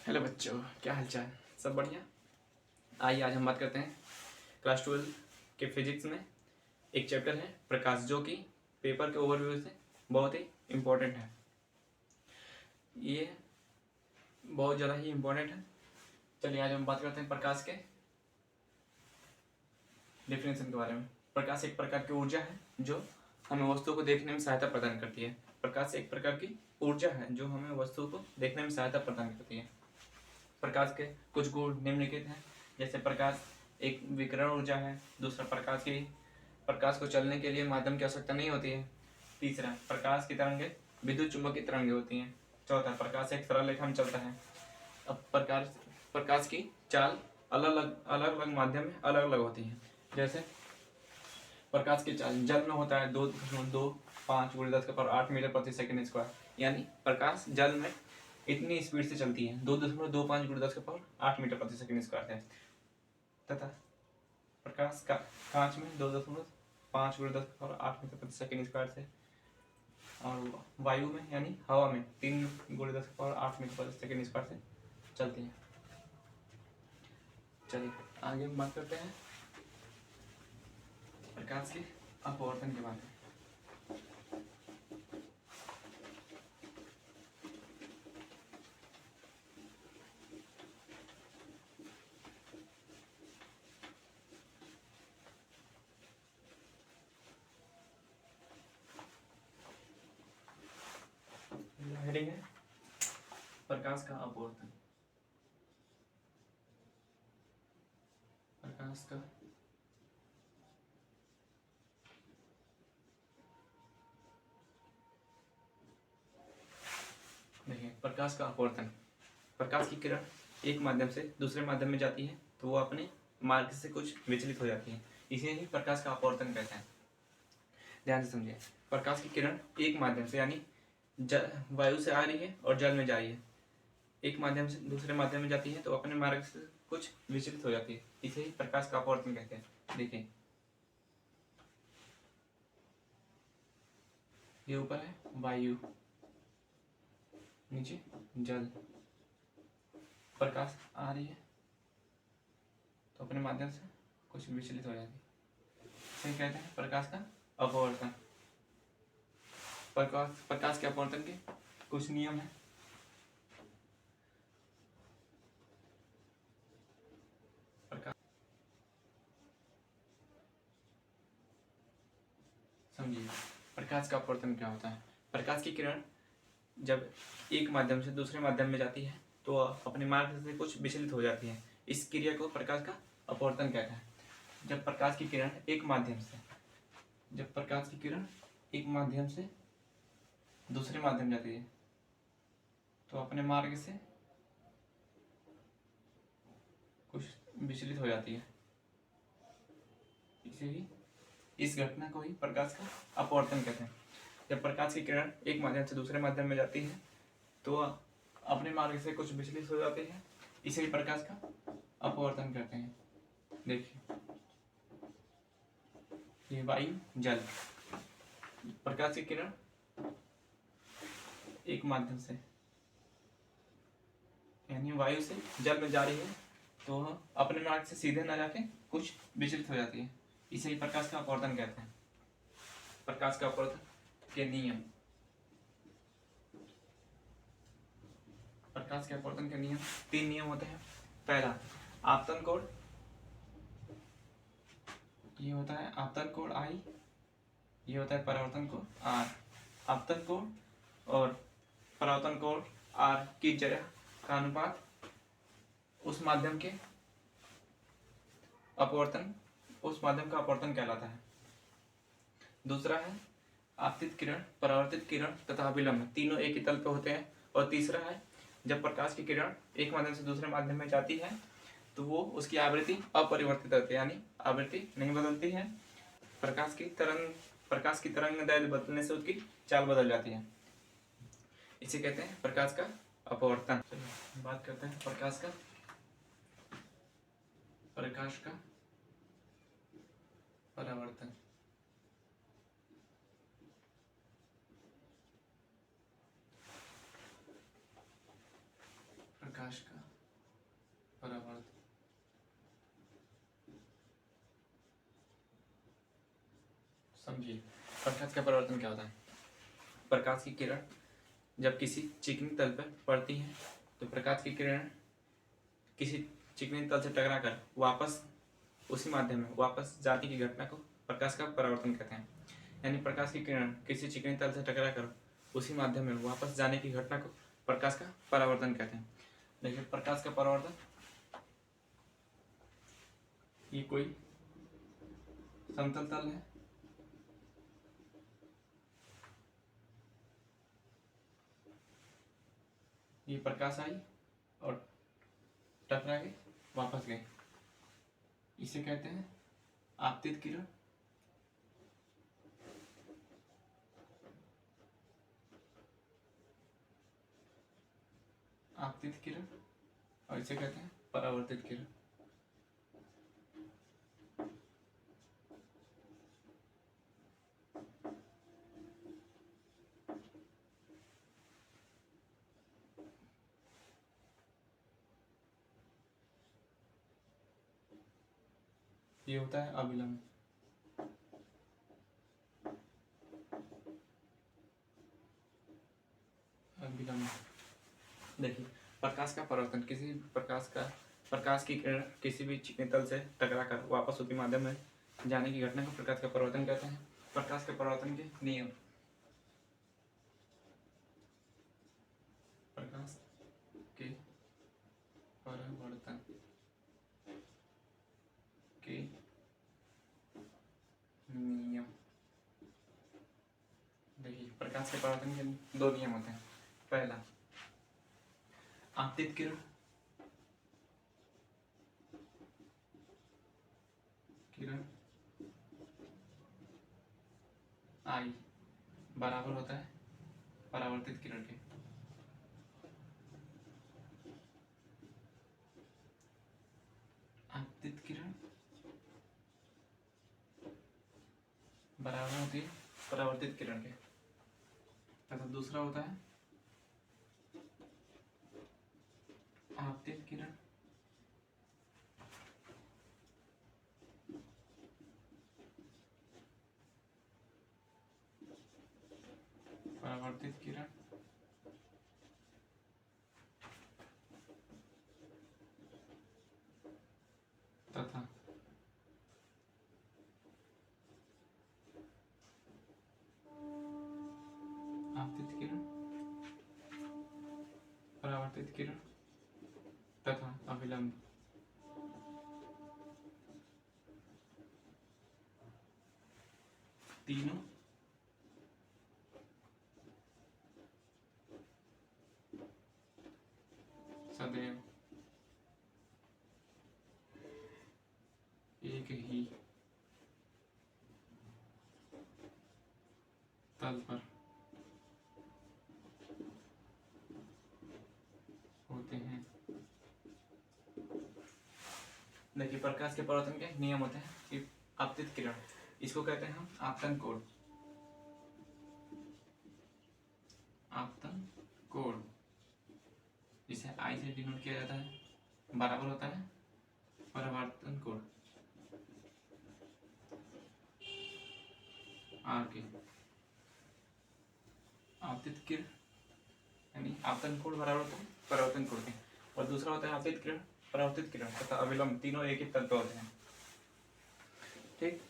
Hello बच्चों, क्या हालचाल? सब बढ़िया। आइए आज हम बात करते हैं क्लास 12 के फिजिक्स में एक चैप्टर है प्रकाश, जो कि पेपर के ओवरव्यू से बहुत ही इम्पोर्टेंट है। ये बहुत ज़्यादा ही इम्पोर्टेंट है। चलिए आज हम बात करते हैं प्रकाश के डेफिनेशन के बारे में। प्रकाश एक प्रकार की ऊर्जा है जो हमें वस्तुओं को देखने में सहायता प्रदान करती है। प्रकाश एक प्रकार की ऊर्जा है जो हमें वस्तुओं को देखने में सहायता प्रदान करती है। प्रकाश के कुछ गुण निम्नलिखित हैं, जैसे प्रकाश एक विकिरण ऊर्जा है। दूसरा, प्रकाश को चलने के लिए माध्यम की आवश्यकता नहीं होती है। तीसरा, प्रकाश की तरंगें विद्युत चुंबकीय तरंगें होती हैं। चौथा, प्रकाश एक सरल रेखा में चलता है। अब प्रकाश की चाल अलग अलग माध्यम में अलग अलग होती है। जैसे प्रकाश की चाल जल में होता है 2.25 × 10⁻8 मीटर प्रति सेकंड स्क्वायर, यानी प्रकाश जल में इतनी स्पीड से चलती है 2.25 × 10⁸ मीटर प्रति सेकंड स्क्वायर है। तथा प्रकाश का कांच में 2.5 × 10⁸ मीटर प्रति सेकंड स्क्वायर से, और वायु में यानी हवा में 3 × 10⁸ मीटर प्रति सेकंड स्क्वायर से चलती है। चलिए आगे हम बात करते हैं प्रकाश के अपवर्तन के बारे में। हेडिंग है प्रकाश का अपवर्तन। प्रकाश का देखिए, प्रकाश का अपवर्तन। प्रकाश की किरण एक माध्यम से दूसरे माध्यम में जाती है तो वो अपने मार्ग से कुछ विचलित हो जाती है, इसे ही प्रकाश का अपवर्तन कहते हैं। ध्यान से समझिए, प्रकाश की किरण एक माध्यम से यानी वायु से आ रही है और जल में जा रही है, एक माध्यम से दूसरे माध्यम में जाती है तो अपने मार्ग से कुछ विचलित हो जाती है, इसे ही प्रकाश का अपवर्तन कहते हैं। देखिए, ये ऊपर है वायु, नीचे जल। प्रकाश आ रही है तो अपने माध्यम से कुछ विचलित हो जाती है, इसे कहते हैं प्रकाश का अपवर्तन। प्रकाश के अपवर्तन के कुछ नियम है। समझिए, प्रकाश का अपवर्तन क्या होता है। प्रकाश की किरण जब एक माध्यम से दूसरे माध्यम में जाती है तो अपने मार्ग से कुछ विचलित हो जाती है, इस क्रिया को प्रकाश का अपवर्तन कहते हैं। जब प्रकाश की किरण एक माध्यम से दूसरे माध्यम जाती है तो अपने मार्ग से कुछ विचलित हो जाती है, इसे ही इस घटना को ही प्रकाश का अपवर्तन कहते हैं। जब प्रकाश की किरण एक माध्यम से दूसरे माध्यम में जाती है तो अपने मार्ग से कुछ विचलित हो जाती है, इसे ही प्रकाश का अपवर्तन कहते हैं। देखिए, ये वायु जल। प्रकाश की किरण एक माध्यम से यानी वायु से जल में जा रही है तो अपने मार्ग से सीधे न जाके कुछ विचलित हो जाती है, इसे ही प्रकाश का अपवर्तन कहते हैं। प्रकाश का अपवर्तन के नियम। प्रकाश के अपवर्तन के नियम 3 नियम होते हैं। पहला, आपतन कोण। ये होता है आपतन कोण I, ये होता है परावर्तन कोण R। आपतन कोण और परावर्तन कोण R की जया का अनुपात उस माध्यम का अपवर्तन कहलाता है। दूसरा है आपतित किरण, परावर्तित किरण तथा विलंब, तीनों एक ही तल पे होते हैं। और तीसरा है, जब प्रकाश की किरण एक माध्यम से दूसरे माध्यम में जाती है तो वो उसकी आवृत्ति अपरिवर्तित रहती है, यानी आवृत्ति नहीं बदलती है। प्रकाश की तरंगदैर्घ्य बदलने से उसकी चाल बदल जाती है, इसे कहते हैं प्रकाश का अपवर्तन। बात करते हैं प्रकाश का परावर्तन। प्रकाश का जी, प्रकाश का परावर्तन क्या होता है? प्रकाश की किरण जब किसी चिकनी तल पर पड़ती है तो प्रकाश की किरण किसी चिकनी तल से टकराकर वापस उसी माध्यम में वापस जाने की घटना को प्रकाश का परावर्तन कहते हैं। यानी प्रकाश की किरण किसी चिकनी तल से टकराकर उसी माध्यम में वापस जाने की घटना को प्रकाश का परावर्तन कहते हैं। देखिए, प्रकाश का परावर्तन, ये कोई समतल तल है, ये प्रकाश आई और टकरा के वापस गए, इसे कहते हैं आपतित किरण। आपतित किरण, और इसे कहते हैं परावर्तित किरण। ये होता है अविलंब। अविलंब, देखिए, प्रकाश का परावर्तन किसी प्रकाश की किरण किसी भी चिकने तल से टकराकर वापस उसी माध्यम में जाने की घटना को प्रकाश का परावर्तन कहते हैं। प्रकाश के परावर्तन के नियम, प्रकाश के परावर्तन के नियम। देखिए, प्रकाश के परावर्तन के दो नियम होते हैं। पहला, आपतित किरण आई बराबर होता है परावर्तित किरण के। आपतित किरण बराबर होती है परावर्तित किरण के। तथा दूसरा होता है आपतित किरण परावर्तित किरण तथा आपतित किरण परावर्तित किरण तथा अविलंब। तीनों सदैव एक ही तल पर होते हैं। देखिए, प्रकाश के परावर्तन के नियम होते हैं कि आपतित किरण, इसको कहते हैं हम आपतन कोण। आपतन कोण, जिसे आई से डिनोट किया जाता है, बराबर होता है परावर्तन कोण आर के। आपतित किरण यानी आपतन कोण बराबर होता है परावर्तन कोण के, और दूसरा होता है आपतित किरण, परावर्तित किरण तथा अविलंब, तीनों एक ही तल पर होते हैं। ठीक।